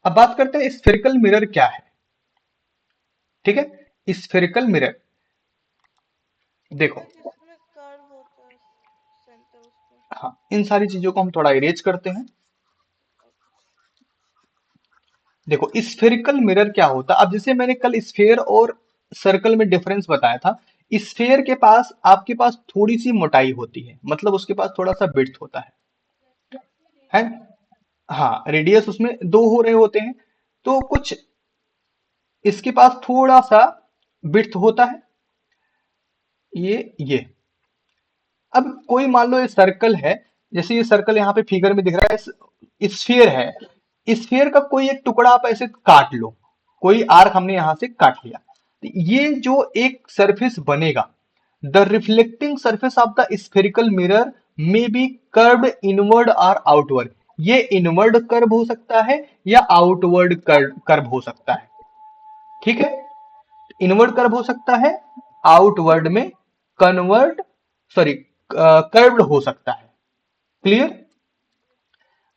अब बात करते हैं स्फेरिकल मिरर क्या है। ठीक है, स्फेरिकल मिरर देखो। सर जिसमें कर्व होता है सेंटर उस पे। हाँ, इन सारी चीजों को हम थोड़ा इरेज करते हैं। देखो, स्फेरिकल मिरर क्या होता है। अब जैसे मैंने कल स्फेयर और सर्कल में डिफरेंस बताया था। स्फेयर के पास आपके पास थोड़ी सी मोटाई होती है, मतलब उसके पास थोड़ा सा विड्थ होता है। हाँ, रेडियस उसमें दो हो रहे होते हैं, तो कुछ इसके पास थोड़ा सा विड्थ होता है, ये। अब कोई मान लो ये सर्कल है, जैसे ये सर्कल यहाँ पे फिगर में दिख रहा है, स्फीयर है। स्फीयर का कोई एक टुकड़ा आप ऐसे काट लो, कोई आर्क हमने यहां से काट लिया, तो ये जो एक सरफेस बनेगा, the reflecting surface of the spherical mirror में बी कर्व्ड इनवर्ड और आउटवर्ड। ये इनवर्ड कर्व हो सकता है या आउटवर्ड कर्व हो सकता है। ठीक है, इनवर्ड कर्व हो सकता है, आउटवर्ड में कन्वर्ट सॉरी कर्व्ड हो सकता है। क्लियर।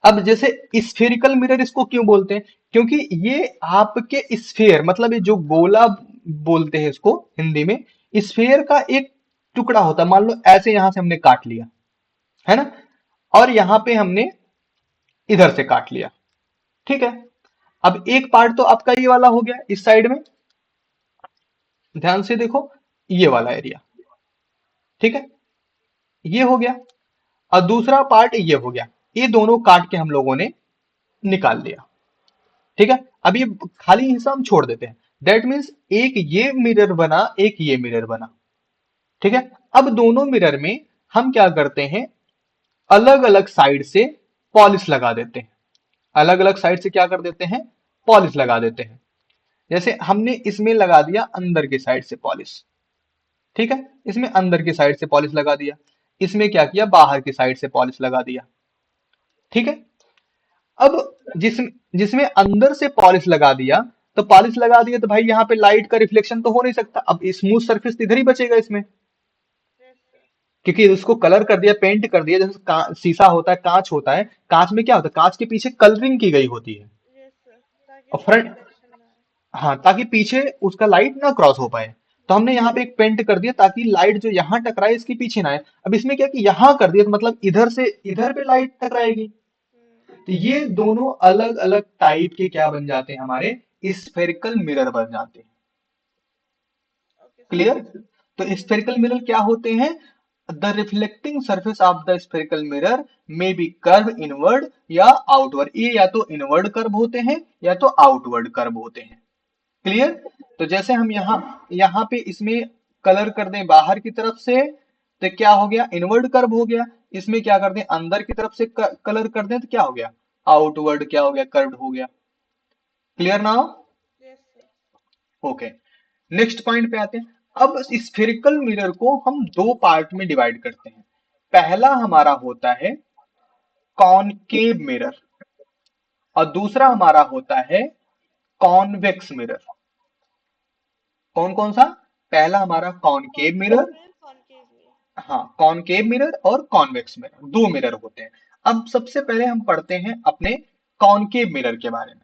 अब जैसे स्फेरिकल मिरर इसको क्यों बोलते हैं, क्योंकि ये आपके स्फेयर, मतलब ये जो गोला बोलते हैं इसको हिंदी में, स्फेयर का एक टुकड़ा होता है। मान लो ऐसे यहां से हमने काट लिया, है ना, और यहां पे हमने इधर से काट लिया। ठीक है, अब एक पार्ट तो आपका ये वाला हो गया इस साइड में, ध्यान से देखो, ये वाला एरिया। ठीक है, ये हो गया, और दूसरा पार्ट ये हो गया। ये दोनों काट के हम लोगों ने निकाल लिया। ठीक है, अब ये खाली हिस्सा हम छोड़ देते हैं। दैट मीन्स एक ये मिरर बना, एक ये मिरर बना। ठीक है, अब दोनों मिरर में हम क्या करते हैं, अलग अलग साइड से पॉलिश लगा देते हैं। अलग अलग साइड से क्या कर देते हैं, पॉलिश लगा देते हैं। जैसे हमने इसमें लगा दिया अंदर की साइड से पॉलिश। ठीक है, इसमें अंदर की साइड से पॉलिश लगा दिया, इसमें क्या किया, बाहर की साइड से पॉलिश लगा दिया। ठीक है, अब जिसमें अंदर से पॉलिश लगा दिया, तो पॉलिश लगा दिया तो भाई यहाँ पे लाइट का रिफ्लेक्शन तो हो नहीं सकता। अब स्मूथ सरफेस इधर ही बचेगा इसमें, यस सर। क्योंकि उसको कलर कर दिया, पेंट कर दिया। जैसे शीशा होता है, कांच होता है, कांच में क्या होता है, कांच के पीछे कलरिंग की गई होती है। यस सर, ताकि और उसका फ्रंट, रिफ्लेक्शन ना आए। हाँ, ताकि पीछे उसका लाइट ना क्रॉस हो पाए। तो हमने यहाँ पे एक पेंट कर दिया ताकि लाइट जो यहाँ टकराए इसके पीछे ना आए। अब इसमें क्या कि यहाँ कर दिया, तो मतलब इधर से इधर पे लाइट टकराएगी। तो ये दोनों अलग अलग टाइप के क्या बन जाते हैं, हमारे स्फेरिकल मिरर बन जाते हैं। Okay sir. क्लियर। तो स्फेरिकल मिरर क्या होते हैं, the reflecting surface of the spherical mirror में बी कर्व इनवर्ड या आउटवर्ड। ये या तो इनवर्ड कर्व होते हैं या तो आउटवर्ड कर्व होते हैं। क्लियर। तो जैसे हम यहाँ यहाँ पे इसमें कलर कर दें बाहर की तरफ से, तो क्या हो गया, इनवर्ड कर्व हो गया। इसमें क्या कर दें, अंदर की तरफ से कलर कर दें, तो क्या हो गया, आउटवर्ड क्या हो गया, कर्व हो गया। Clear now. Yes sir. Okay, next point पे आते हैं। अब स्फेरिकल मिरर को हम दो पार्ट में डिवाइड करते हैं। पहला हमारा होता है कॉनकेव मिरर, और दूसरा हमारा होता है कॉन्वेक्स मिरर। कौन कौन सा, पहला हमारा कॉनकेव कॉन्वेक्स मिरर। में, कॉनकेव में। हाँ, कॉनकेव मिरर और कॉन्वेक्स मिरर, दो मिरर होते हैं। अब सबसे पहले हम पढ़ते हैं अपने कॉनकेव मिरर के बारे में।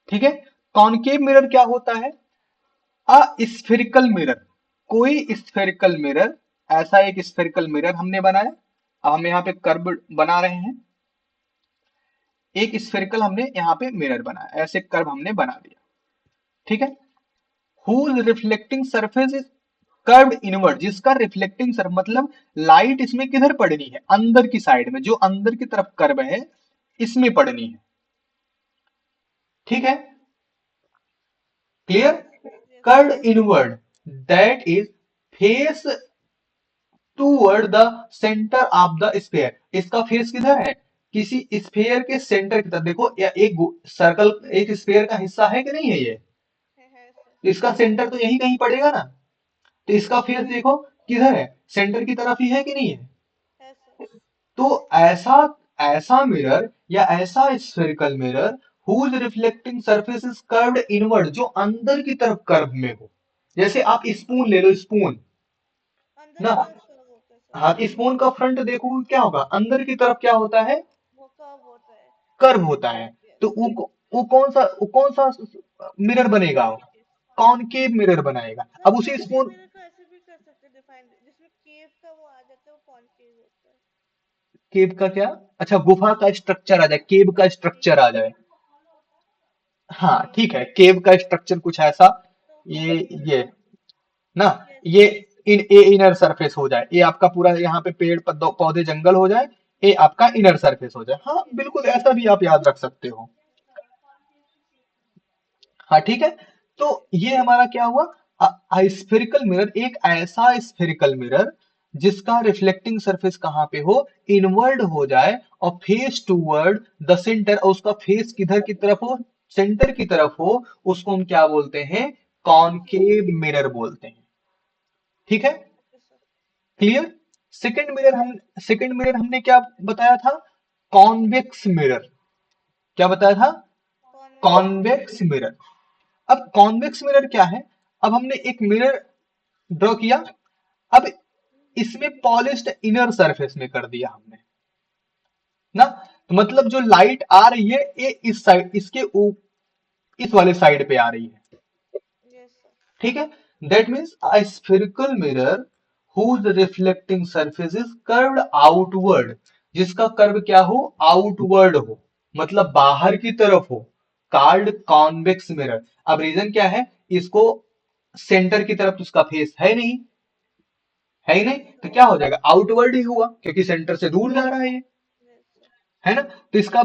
ठीक है, कॉनकेव मिरर क्या होता है, अ स्फेरिकल मिरर। कोई स्फेरिकल मिरर, ऐसा एक स्फेरिकल मिरर हमने बनाया। अब हम यहाँ पे कर्व बना रहे हैं, एक स्फेरिकल हमने यहाँ पे मिरर बनाया, ऐसे कर्व हमने बना दिया। ठीक है, whose reflecting surface is curve inward, जिसका रिफ्लेक्टिंग सर मतलब लाइट इसमें किधर पड़नी है, अंदर की साइड में, जो अंदर की तरफ कर्व है इसमें पड़नी है। ठीक है, clear. Yes. Yes curve sir. Inward, that is face toward the centre of the sphere. इसका फेस किधर है, किसी स्फेयर के सेंटर की तरफ। देखो, या एक सर्कल, एक स्फेयर का हिस्सा है कि नहीं है ये, है सर। तो इसका सेंटर तो यही कहीं पड़ेगा ना। तो इसका फेस देखो किधर है, सेंटर की तरफ ही है कि नहीं है। है सर। तो ऐसा ऐसा मिरर या ऐसा spherical mirror whose reflecting surface is curved inward, जो अंदर की तरफ कर्व में हो। जैसे आप स्पून ले लो, स्पून अंदर ना, की तरफ कर्व होता है सर। हाँ, स्पून का फ्रंट देखोगे क्या होगा, अंदर की तरफ क्या होता है, वो कर्व होता है। कर्व होता है। तो यस। वो कौन सा मिरर बनेगा? कॉन्केव। कॉनकेव मिरर बनाएगा। सर अब उसी कॉन्केव स्पून मिरर को ऐसे भी कर सकते हैं डिफाइन, जिसमें केव का वो आ जाता है, वो कॉन्केव होता है। केव का क्या? अच्छा, गुफा का स्ट्रक्चर आ जाए, केव का स्ट्रक्चर आ जाए। हाँ जी ठीक है, केव का स्ट्रक्चर कुछ ऐसा, तो ये ना, यस ये यस इनर सरफेस हो जाए, ये आपका पूरा यहाँ पे पेड़ पौधे जंगल हो जाए, ये आपका इनर सरफेस हो जाए। हाँ यस बिल्कुल, ऐसा भी आप याद रख सकते हो। हाँ ठीक है। तो ये हमारा क्या हुआ? स्फेरिकल मिरर एक ऐसा स्फेरिकल मिरर जिसका रिफ्लेक्टिंग सरफेस कहाँ पे हो, इनवर्ड हो जाए और फेस टूवर्ड द सेंटर, और उसका फेस किधर की तरफ हो, सेंटर की तरफ हो, उसको हम क्या बोलते हैं? कॉनकेव मिरर बोलते हैं। ठीक है, okay sir. Clear? Second mirror हमने क्या बताया था? Convex mirror. क्या बताया था? Convex mirror. Convex mirror. अब कॉन्वेक्स मिरर क्या है? अब हमने एक मिरर ड्रॉ किया, अब इसमें पॉलिश्ड इनर सरफेस में कर दिया हमने ना, तो मतलब जो लाइट आ रही है ये इस साइड, इस वाले साइड पे आ रही है। Yes sir. ठीक है, that means a spherical mirror whose reflecting surface is curved outward, जिसका कर्व क्या हो? आउटवर्ड हो, मतलब बाहर की तरफ हो, कार्ड कॉन्वेक्स मिरर। अब रीजन क्या है? इसको सेंटर की तरफ तो उसका फेस है नहीं, है ही नहीं, तो क्या हो जाएगा? आउटवर्ड ही हुआ, क्योंकि सेंटर से दूर जा रहा है ये, यस सर। है ना? तो इसका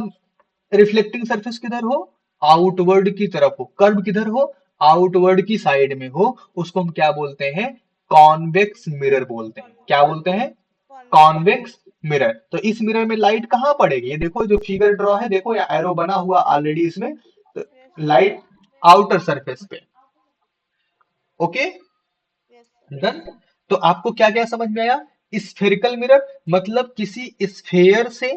रिफ्लेक्टिंग सरफेस किधर हो? आउटवर्ड की तरफ हो, कर्व किधर हो? आउटवर्ड की साइड में हो, उसको हम क्या बोलते हैं? कॉन्वेक्स मिरर बोलते हैं। क्या कॉन्वेक्स। बोलते हैं? Convex mirror. Convex mirror. तो इस मिरर में लाइट कहां पड़ेगी? ये देखो जो फिगर ड्रॉ है, देखो या एरो बना हुआ ऑलरेडी इसमें, तो yes sir. Light outer surface पे। Okay, yes sir. डन। तो आपको क्या क्या समझ में आया? स्फेरिकल मिरर मतलब किसी स्फेयर से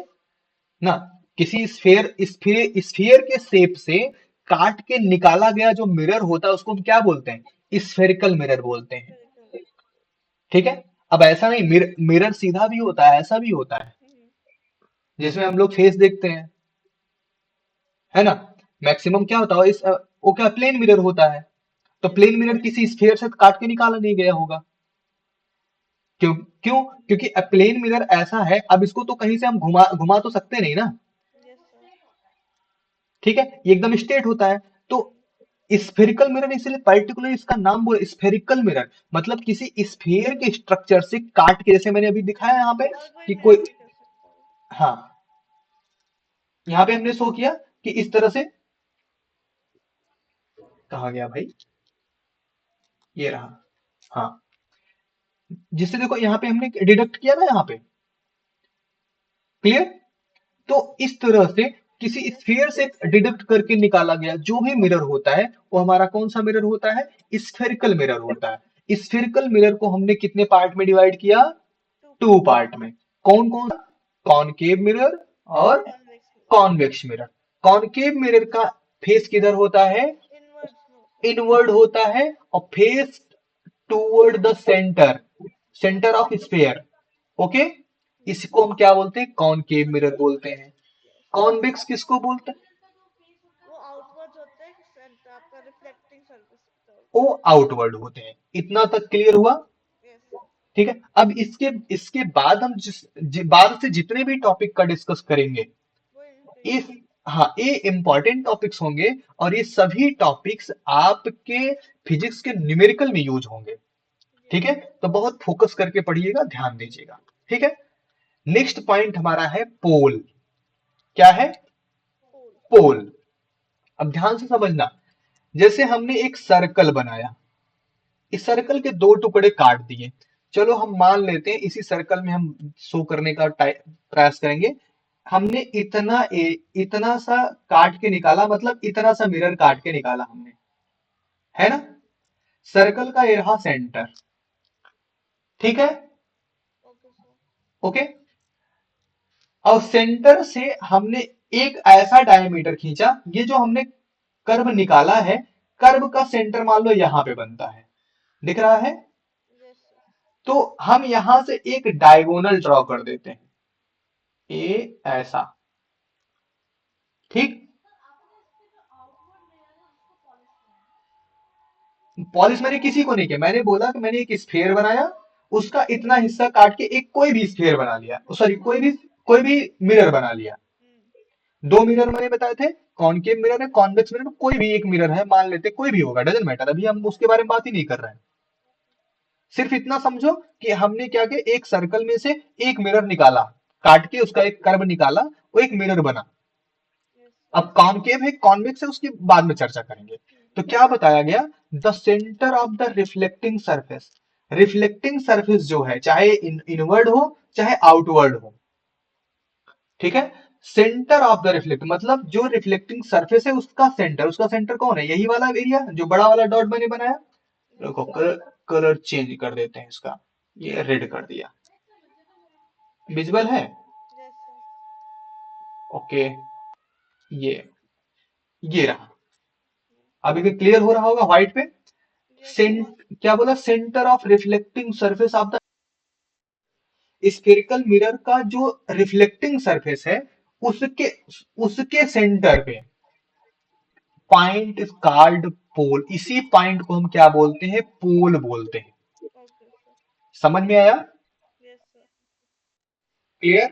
ना, किसी स्फीयर के शेप से काट के निकाला गया जो मिरर होता है उसको हम क्या बोलते हैं? स्फेरिकल मिरर बोलते हैं। Spherical mirror. ठीक है, अब ऐसा नहीं, मिरर सीधा भी होता है, ऐसा भी होता है, हम्म। जिसमें हम लोग फेस देखते हैं, है ना? मैक्सिमम क्या होता है वो क्या प्लेन मिरर होता है, तो यस प्लेन सर। मिरर किसी स्फीयर से काट के निकाला नहीं गया होगा। क्यों? क्योंकि प्लेन मिरर ऐसा है, अब इसको तो कहीं से हम घुमा घुमा तो सकते नहीं ना। Yes sir. ठीक है, ये एकदम स्ट्रेट होता है। तो स्फेरिकल मिरर इसलिए पर्टिकुलर इसका नाम बोले स्फेरिकल मिरर, मतलब किसी स्फीयर के स्ट्रक्चर से काट के, जैसे मैंने अभी दिखाया यहाँ पे और कोई कि मिरर कोई, भी कर सकता है। हाँ यहाँ पे हमने शो किया कि इस तरह से, कहा गया भाई, ये रहा, हाँ, जिससे देखो यहाँ पे हमने डिडक्ट किया ना यहाँ पे, क्लियर? तो इस तरह से किसी यस स्फीयर सर। से डिडक्ट करके निकाला गया जो भी मिरर होता है वो हमारा कौन सा मिरर होता है? स्फेरिकल मिरर होता है। स्फेरिकल मिरर को हमने कितने पार्ट में डिवाइड किया? To two part. पार्ट में। कौन कौन? कॉनकेव मिरर और convex mirror. Convex mirror. Concave mirror का फेस किधर होता है? इनवर्ड्स में होता है। इनवर्ड होता है और face toward the centre, centre of sphere. Okay, इसको हम क्या बोलते हैं? कॉनकेव मिरर बोलते हैं। यस। कॉन्वेक्स किसको बोलते हैं? वो आउटवर्ड्स होता है, सेंटर आपका रिफ्लेक्टिंग सरफेस होता है। वो आउटवर्ड होते हैं। इतना तक क्लियर हुआ? Yes sir. ठीक है, अब इसके इसके बाद हम बाद से जितने भी टॉपिक का डिस्कस करेंगे, वो इन पे ये, यूज होता हाँ ये इंपॉर्टेंट टॉपिक्स होंगे, और ये सभी टॉपिक्स आपके फिजिक्स के न्यूमेरिकल में यूज होंगे। है। ठीक यस है, सर। तो बहुत फोकस करके पढ़िएगा, ध्यान दीजिएगा। ठीक है, नेक्स्ट पॉइंट हमारा है पोल। क्या है? पोल। पोल। अब ध्यान से समझना, जैसे हमने एक सर्कल बनाया, इस सर्कल के दो टुकड़े काट दिए, चलो हम मान लेते हैं इसी सर्कल में हम शो करने का प्रयास करेंगे। हमने इतना सा काट के निकाला, मतलब इतना सा मिरर काट के निकाला हमने, है ना? सर्कल का ये रहा सेंटर। ठीक है, ओके सर। ओके। और सेंटर से हमने एक ऐसा डायमीटर खींचा, ये जो हमने कर्व निकाला है, कर्व का सेंटर मान लो यहां पे बनता है, दिख रहा है? Yes sir. तो हम यहां से एक डायगोनल ड्रॉ कर देते हैं, ए ऐसा। ठीक, पॉलिश मैंने किसी को नहीं किया, मैंने बोला कि मैंने एक स्फेयर बनाया, उसका इतना हिस्सा काट के एक कोई भी स्फेयर बना लिया, सॉरी कोई भी मिरर बना लिया। हम्म। दो मिरर मैंने बताए थे, कॉनकेव मिरर है, कॉन्वेक्स मिरर, कोई भी एक मिरर है मान लेते, कोई भी होगा, डजेंट मैटर, अभी हम उसके बारे में बात ही नहीं कर रहे हैं। सिर्फ इतना समझो कि हमने क्या किया, एक सर्कल में से एक मिरर निकाला, काट के उसका एक कर्व निकाला, वो एक मिरर बना। यस अब कॉनकेव है, कॉन्वेक्स है, उसकी बाद में चर्चा करेंगे। तो क्या बताया गया, the centre of the reflecting surface, reflecting surface जो है, चाहे इनवर्ड हो चाहे आउटवर्ड हो, ठीक है, सेंटर ऑफ द रिफ्लेक्ट मतलब जो रिफ्लेक्टिंग सरफेस है उसका सेंटर कौन है, यही वाला एरिया जो बड़ा वाला डॉट मैंने बनाया। देखो सर। कलर चेंज कर देते हैं इसका, ये रेड कर दिया, विजिबल है। Yes sir. ओके, ये ये रहा, अभी भी क्लियर हो रहा होगा व्हाइट पे। Yes centre sir. क्या बोला, centre of reflecting surface of the spherical mirror का जो रिफ्लेक्टिंग सरफेस है, उसके उसके सेंटर पे पॉइंट इज कॉल्ड पोल, इसी पॉइंट को हम क्या बोलते हैं, पोल बोलते हैं। Okay sir. समझ में आया, yes sir. Clear.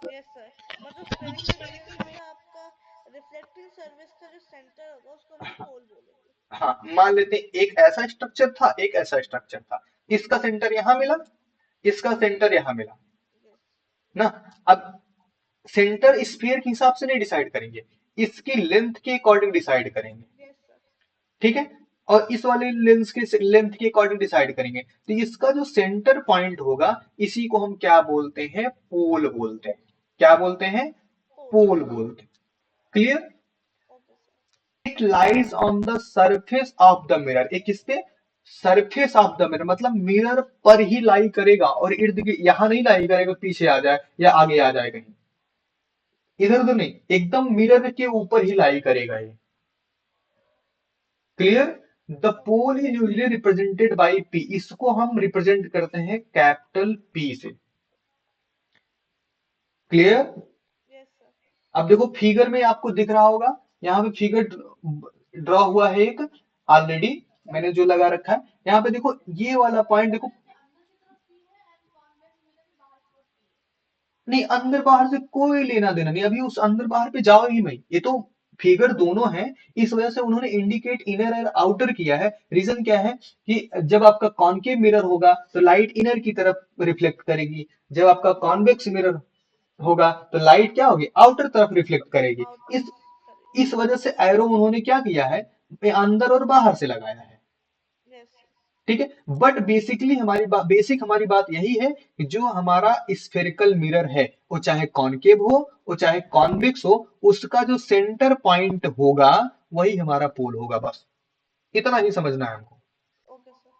Yes sir. मतलब स्फेरिकल मिरर में आपका रिफ्लेक्टिंग सर्विस का जो सेंटर होगा उसको हम पोल बोलेंगे। हाँ, मान लेते हैं एक ऐसा स्ट्रक्चर था, एक ऐसा स्ट्रक्चर था, इसका सेंटर यहां मिला, इसका सेंटर यहां मिला यस। ना। अब सेंटर स्फीयर के हिसाब से नहीं डिसाइड करेंगे, इसकी लेंथ के अकॉर्डिंग डिसाइड करेंगे, यस सर। ठीक है, और इस वाले लेंस के लेंथ के अकॉर्डिंग डिसाइड करेंगे, तो इसका जो सेंटर पॉइंट होगा, इसी को हम क्या बोलते हैं, पोल बोलते हैं। क्या बोलते हैं, पोल। पोल बोलते हैं, clear. Okay sir. It lies on the surface of the mirror, एक किस पे, सरफेस ऑफ द मिरर, मतलब मिरर पर ही लाई करेगा, और इर्द गिर्द यहां नहीं लाई करेगा, पीछे आ जाए या आगे आ जाए कहीं, इधर उधर नहीं, एकदम मिरर के ऊपर ही लाई करेगा ये, clear. The okay pole sir. Is usually represented by P, इसको हम रिप्रेजेंट करते हैं कैपिटल पी से, क्लियर। Yes sir. अब देखो फिगर में आपको दिख रहा होगा, यहाँ पे फिगर ड्रॉ हुआ है एक, ऑलरेडी मैंने जो लगा रखा है, यहाँ पे देखो ये वाला पॉइंट देखो, नहीं अंदर बाहर से कोई लेना देना नहीं, अभी उस अंदर बाहर पे जाओ ही नहीं, ये तो फिगर दोनों है, इस वजह से उन्होंने इंडिकेट इनर और आउटर किया है। रीजन क्या है कि जब आपका कॉनकेव मिरर होगा तो लाइट इनर की तरफ रिफ्लेक्ट करेगी, जब आपका कॉन्वेक्स मिरर होगा तो लाइट क्या होगी, आउटर तरफ रिफ्लेक्ट करेगी। आउटर इस करेगी। इस वजह से एरो उन्होंने क्या किया है, अंदर और बाहर से लगाया है, यस सर। ठीक है। बट बेसिक हमारी बात यही है कि जो हमारा स्फेरिकल मिरर है, वो चाहे कॉनकेव हो, वो चाहे कॉन्वेक्स हो, उसका जो सेंटर पॉइंट होगा वही हमारा पोल होगा, बस इतना ही समझना है हमको, ओके सर।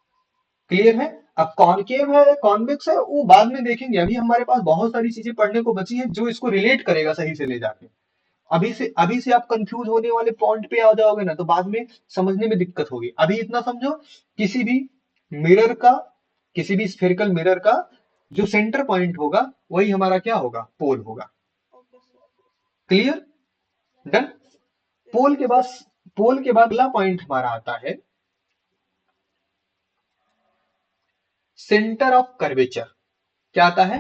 क्लियर है। अब कॉनकेव है कॉन्वेक्स है वो बाद में देखेंगे, अभी हमारे पास बहुत सारी चीजें पढ़ने को बची है जो इसको रिलेट करेगा सही से ले जाके। अभी से आप कंफ्यूज होने वाले पॉइंट पे आ जाओगे ना, तो बाद में समझने में दिक्कत होगी। अभी इतना समझो, किसी भी मिरर का, किसी भी स्फेरिकल मिरर का जो सेंटर पॉइंट होगा वही हमारा क्या होगा, पोल होगा, okay sir. Clear, done. Yes pole sir. के बाद पोल के बाद अगला पॉइंट हमारा आता है सेंटर ऑफ कर्वेचर। क्या आता है,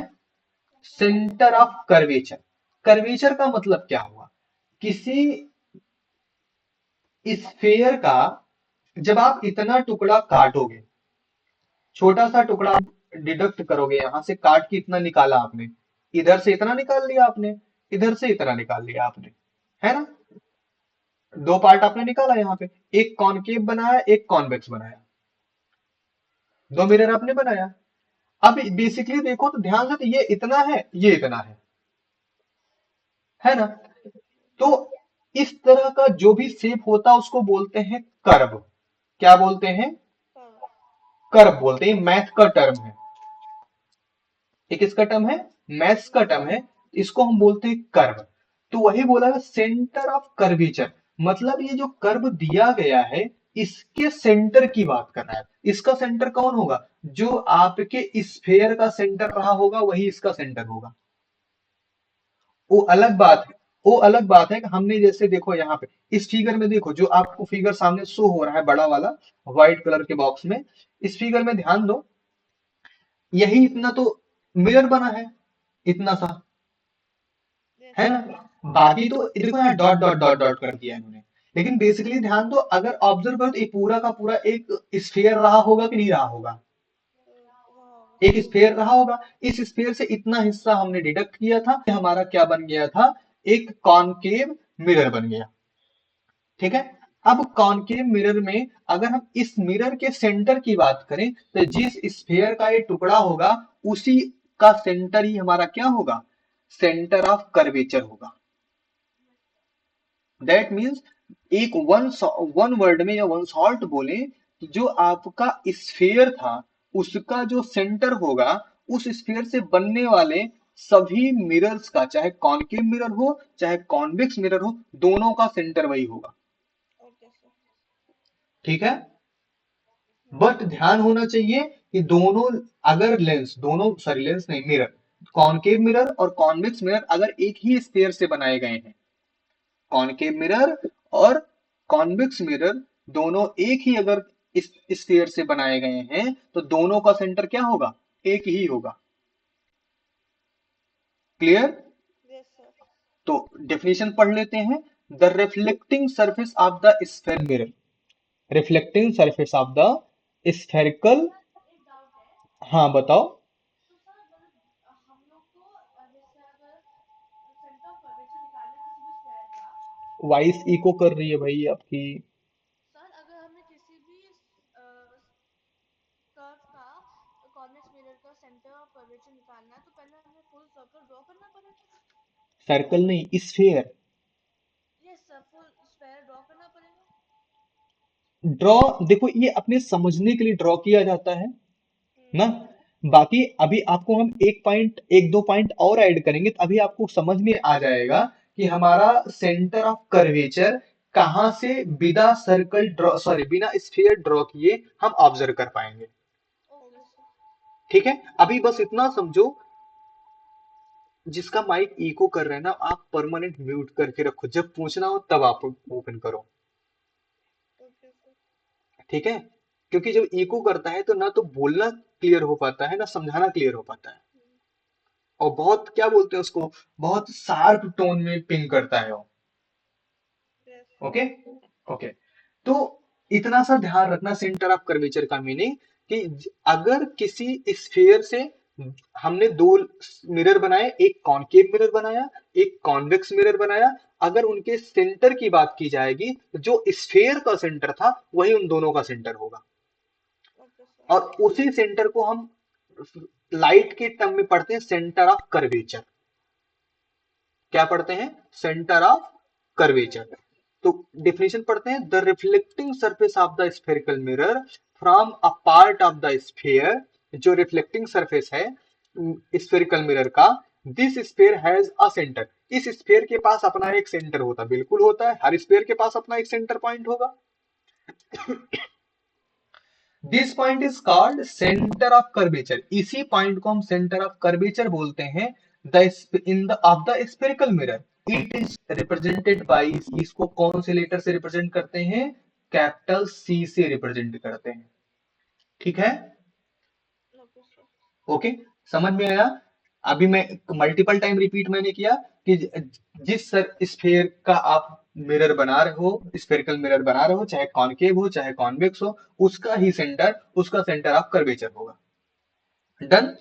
सेंटर ऑफ कर्वेचर। कर्वेचर का मतलब क्या हुआ, किसी स्फेयर का जब आप इतना टुकड़ा काटोगे, छोटा सा टुकड़ा डिडक्ट करोगे, यहां से काट के इतना निकाला आपने, इधर से इतना निकाल लिया आपने, इधर से इतना निकाल लिया आपने, है ना, दो पार्ट आपने निकाला यहाँ पे, एक कॉनकेव बनाया एक कॉन्वेक्स बनाया, दो मिरर आपने बनाया। अब बेसिकली देखो तो ध्यान से, तो ये इतना है ये इतना है ना, तो इस तरह का जो भी शेप होता है उसको बोलते हैं कर्व। क्या बोलते हैं, हाँ। कर्व बोलते हैं, मैथ का टर्म है, ये किसका टर्म है, मैथ्स का टर्म है, इसको हम बोलते हैं कर्व। तो वही बोला है सेंटर ऑफ कर्वेचर, मतलब ये जो कर्व दिया गया है इसके सेंटर की बात कर रहा है, इसका सेंटर कौन होगा, जो आपके स्फेयर का सेंटर रहा होगा वही इसका सेंटर होगा, वो अलग बात है। वो अलग बात है कि हमने जैसे देखो यहाँ पे इस फिगर में देखो, जो आपको फिगर सामने शो हो रहा है बड़ा वाला व्हाइट कलर के बॉक्स में, इस फिगर में ध्यान दो, यही इतना तो मिरर बना है, इतना सा, यस है सर। ना। बाकी तो देखो यहाँ डॉट डॉट डॉट डॉट कर दिया है इन्होंने। लेकिन बेसिकली ध्यान दो, अगर ऑब्जर्व करो तो ये पूरा का पूरा एक स्फीयर रहा होगा कि नहीं रहा होगा, वहाँ होगा एक सर। स्फीयर रहा होगा। इस स्फीयर से इतना हिस्सा हमने डिडक्ट किया था, हमारा क्या बन गया था, एक कॉनकेव मिरर बन गया। ठीक है। अब कॉनकेव मिरर में अगर हम इस मिरर के सेंटर की बात करें, तो जिस स्फीयर का ये टुकड़ा होगा, उसी का सेंटर ही हमारा क्या होगा, सेंटर ऑफ कर्वेचर होगा। दैट मीन्स एक वन वर्ड में या वन शॉर्ट बोले, कि जो आपका स्फीयर था उसका जो सेंटर होगा, उस स्फीयर से बनने वाले सभी मिरर्स का, चाहे कॉनकेव मिरर हो चाहे कॉन्वेक्स मिरर हो, दोनों का सेंटर वही होगा। Okay sir. ठीक है। हम्म। बट ध्यान होना चाहिए कि दोनों, अगर लेंस दोनों, सॉरी लेंस नहीं, मिरर, कॉनकेव मिरर और कॉन्वेक्स मिरर अगर एक ही स्फीयर से बनाए गए हैं, कॉनकेव मिरर और कॉन्वेक्स मिरर दोनों एक ही अगर इस स्फीयर से बनाए गए हैं, तो दोनों का सेंटर क्या होगा, एक ही होगा। क्लियर। Yes sir. तो डेफिनेशन पढ़ लेते हैं। The reflecting surface of the sphere mirror, reflecting surface of the spherical, हाँ बताओ। वॉइस इको कर रही है भाई आपकी। सर्कल नहीं, स्फेयर। ड्रॉ, देखो ये अपने समझने के लिए ड्रॉ किया जाता है ना। बाकी अभी आपको हम एक पॉइंट, एक दो पॉइंट और ऐड करेंगे, तो अभी आपको समझ में आ जाएगा कि हमारा सेंटर ऑफ कर्वेचर कहां से बिना सर्कल ड्रॉ, सॉरी बिना स्फीयर ड्रॉ किए हम ऑब्जर्व कर पाएंगे। Okay sir. ठीक है। अभी बस इतना समझो, जिसका माइक इको कर रहे हैं ना, आप परमानेंट म्यूट करके रखो, जब पूछना हो तब आप ओपन करो। Okay sir. ठीक है। क्योंकि जब इको करता है तो ना तो बोलना क्लियर हो पाता है, ना समझाना क्लियर हो पाता है, और बहुत क्या बोलते हैं उसको, बहुत शार्प टोन में पिंग करता है वो। यस। ओके। ओके। तो इतना सा ध्यान रखना सेंटर ऑफ कर्वेचर का मीनिंग, कि अगर किसी स्फीयर से हमने दो मिरर बनाए, एक कॉनकेव मिरर बनाया, एक कॉन्वेक्स मिरर बनाया, अगर उनके सेंटर की बात की जाएगी, तो जो स्फीयर का सेंटर था वही उन दोनों का सेंटर होगा। Okay sir. और उसी सेंटर को हम लाइट के टर्म में पढ़ते हैं सेंटर ऑफ कर्वेचर। क्या पढ़ते हैं, सेंटर ऑफ कर्वेचर। तो डेफिनेशन पढ़ते हैं। The reflecting surface of the spherical mirror from a part of the sphere, जो रिफ्लेक्टिंग सरफेस है स्फेरिकल मिरर का, this sphere has a centre, इस स्फीयर के पास अपना एक सेंटर होता है, बिल्कुल होता है, हर स्फीयर के पास अपना एक सेंटर पॉइंट होगा। This point is called centre of curvature, इसी पॉइंट को हम सेंटर ऑफ कर्वेचर बोलते हैं। The in the of the spherical mirror, it is represented by, इसको कौन से लेटर से रिप्रेजेंट करते हैं, कैपिटल सी से रिप्रेजेंट करते हैं। ठीक है। Okay sir. ओके। समझ में आया। अभी मैं मल्टीपल टाइम रिपीट मैंने किया कि जिस स्फेयर का आप मिरर बना रहे हो, स्फेरिकल मिरर बना रहे हो, चाहे कॉनकेव हो चाहे कॉन्वेक्स हो, उसका ही सेंटर, उसका सेंटर ऑफ कर्वेचर होगा। Done. Yes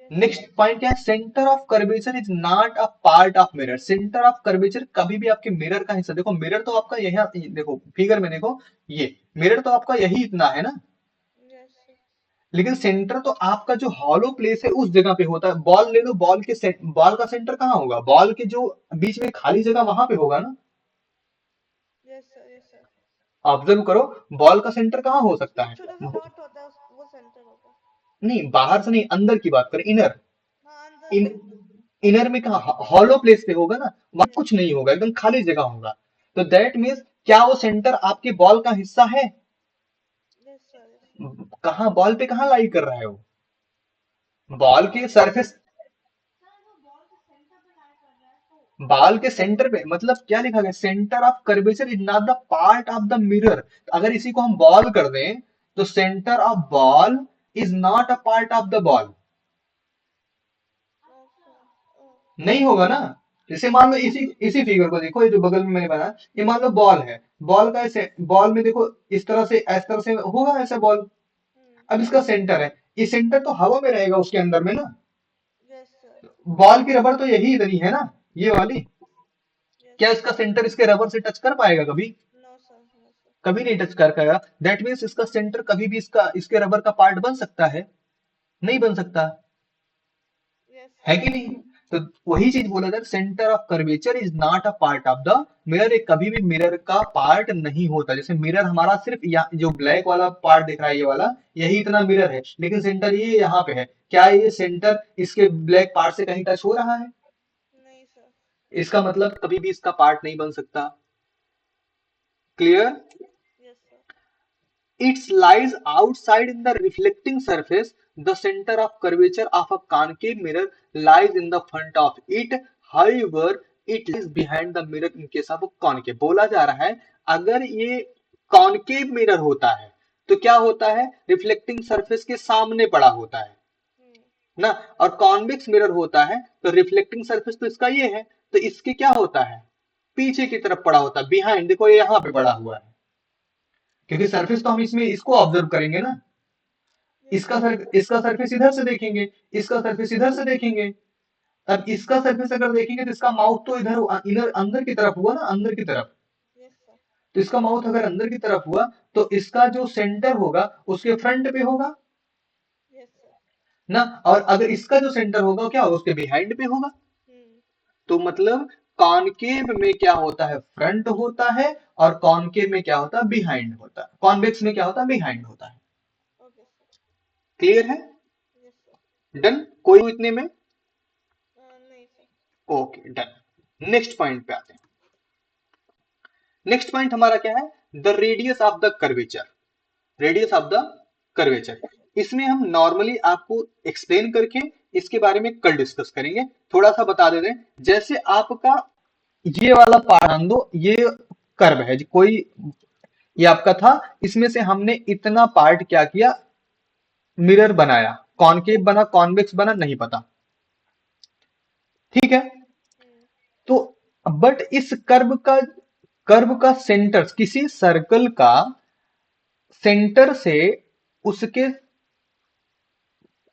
sir. Next point क्या है, centre of curvature is not a part of mirror, centre of curvature कभी भी आपके मिरर का हिस्सा, देखो मिरर तो आपका यही, देखो फिगर में देखो, ये मिरर तो आपका यही इतना है ना, यस सर। लेकिन सेंटर तो आपका जो हॉलो प्लेस है उस जगह पे होता है। बॉल ले लो, बॉल के बॉल का सेंटर कहाँ होगा, बॉल के जो बीच में खाली जगह वहां पे होगा ना। Yes sir. Yes sir. Observe करो, बॉल का सेंटर कहाँ हो सकता जिसमें है, छोटा सा डॉट होता है वो सेंटर होगा। नहीं बाहर से नहीं, अंदर की बात करें, इनर, हाँ अंदर इन में। इनर में कहा, हॉलो प्लेस पे होगा ना, वहां कुछ नहीं होगा, एकदम खाली जगह होगा। तो दैट मीन्स क्या वो सेंटर आपके बॉल का हिस्सा है, यस सर। Yes sir. कहाँ बॉल पे कहाँ लाई कर रहा है वो, बॉल के सरफेस, बाल के सेंटर पे, मतलब क्या लिखा गया, centre of curvature is not the part of the mirror. अगर इसी को हम बॉल कर दें तो centre of ball is not a part of the ball. अच्छा। ओ। नहीं होगा ना। जैसे मान लो इसी इसी फिगर को देखो, ये जो बगल में मैंने बनाया, ये मान लो बॉल है। बॉल का ऐसे, बॉल में देखो इस तरह से होगा ऐसा बॉल। हम्म। अब इसका सेंटर है, ये सेंटर तो हवा में रहेगा उसके अंदर में ना। Yes sir. बॉल की रबर तो यही इतनी है ना, ये वाली। यस क्या सर। इसका सेंटर इसके रबर से टच कर पाएगा कभी? No sir, no sir. कभी नहीं टच कर पाएगा। दैट मीन्स इसका सेंटर कभी भी इसका इसके रबर का पार्ट बन सकता है? नहीं बन सकता, यस है सर। कि नहीं? तो वही चीज बोला था, centre of curvature is not a part of the mirror. ये कभी भी मिरर का पार्ट नहीं होता। जैसे मिरर हमारा सिर्फ जो ब्लैक वाला पार्ट दिख रहा है, ये वाला, यही इतना मिरर है, लेकिन सेंटर ये यहाँ पे है। क्या ये सेंटर इसके ब्लैक पार्ट से कहीं टच हो रहा है? नहीं सर। इसका मतलब कभी भी इसका पार्ट नहीं बन सकता। Clear? Yes sir. It lies outside in the reflecting surface. The center of curvature of a concave mirror lies in the front of it. However, it lies behind the mirror in case of a concave. बोला जा रहा है, अगर ये concave mirror होता है तो क्या होता है, रिफ्लेक्टिंग सरफेस के सामने पड़ा होता है हम्म। ना। और कॉन्वेक्स मिरर होता है तो रिफ्लेक्टिंग सरफेस तो इसका ये है, तो इसके क्या होता है, पीछे की तरफ पड़ा होता है, बिहाइंड। देखो ये यहाँ पे पड़ा हुआ है, क्योंकि सरफेस तो हम इसमें इसको ऑब्जर्व करेंगे ना। Yes sir. इसका सरफेस इधर से देखेंगे, इसका सरफेस इधर से देखेंगे। अब इसका सरफेस अगर देखेंगे तो इसका माउथ तो इधर इधर अंदर की तरफ हुआ ना, अंदर की तरफ। Yes sir. तो इसका माउथ अगर अंदर की तरफ हुआ तो इसका जो सेंटर होगा उसके फ्रंट पे होगा यस सर। ना। और अगर इसका जो सेंटर होगा क्या होगा, उसके बिहाइंड पे होगा। हम्म। तो मतलब कॉनकेव में क्या होता है, फ्रंट होता है, और कॉनकेव में क्या होता है, बिहाइंड होता है। कॉन्वेक्स में क्या होता है, बिहाइंड होता है। Okay sir. क्लियर है? Yes sir. डन? कोई इतने में? नहीं sir. Okay done. Next point पे आते हैं। नेक्स्ट पॉइंट हमारा क्या है, the radius of the curvature. Radius of the curvature, इसमें हम नॉर्मली आपको एक्सप्लेन करके इसके बारे में कल डिस्कस करेंगे। थोड़ा सा बता दे दें, जैसे आपका ये वाला पार्ट मान दो, ये कर्व है जी, कोई ये आपका था, इसमें से हमने इतना पार्ट क्या किया, मिरर बनाया। कॉनकेव बना, कॉन्वेक्स बना, नहीं पता, ठीक है। हम्म। तो बट इस कर्व का सेंटर, किसी सर्कल का सेंटर से उसके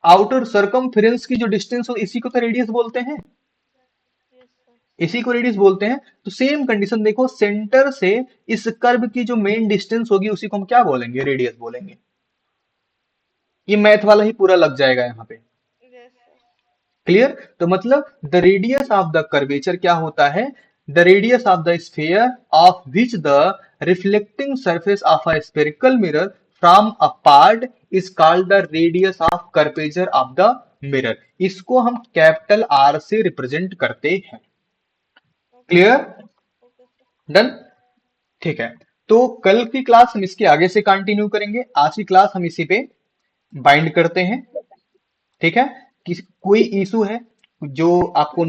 आउटर सरकमफ्रेंस की जो डिस्टेंस हो, इसी को तो रेडियस बोलते हैं। Yes sir. इसी को रेडियस बोलते हैं। तो सेम कंडीशन देखो, सेंटर से इस कर्व की जो मेन डिस्टेंस होगी उसी को हम क्या बोलेंगे, रेडियस बोलेंगे। ये मैथ वाला ही पूरा लग जाएगा यहाँ पे। Yes sir. क्लियर? तो मतलब the radius of the curvature क्या होता है, the radius of the sphere of which the reflecting surface of a spherical mirror from a part is called the radius of curvature of the mirror. इसको हम capital R से represent करते हैं। Okay clear? Sir. Okay sir. Done? ठीक है। तो कल की क्लास हम इसके आगे से कंटिन्यू करेंगे, आज की क्लास हम इसी पे बाइंड करते हैं। ठीक है? कोई इशू है जो आपको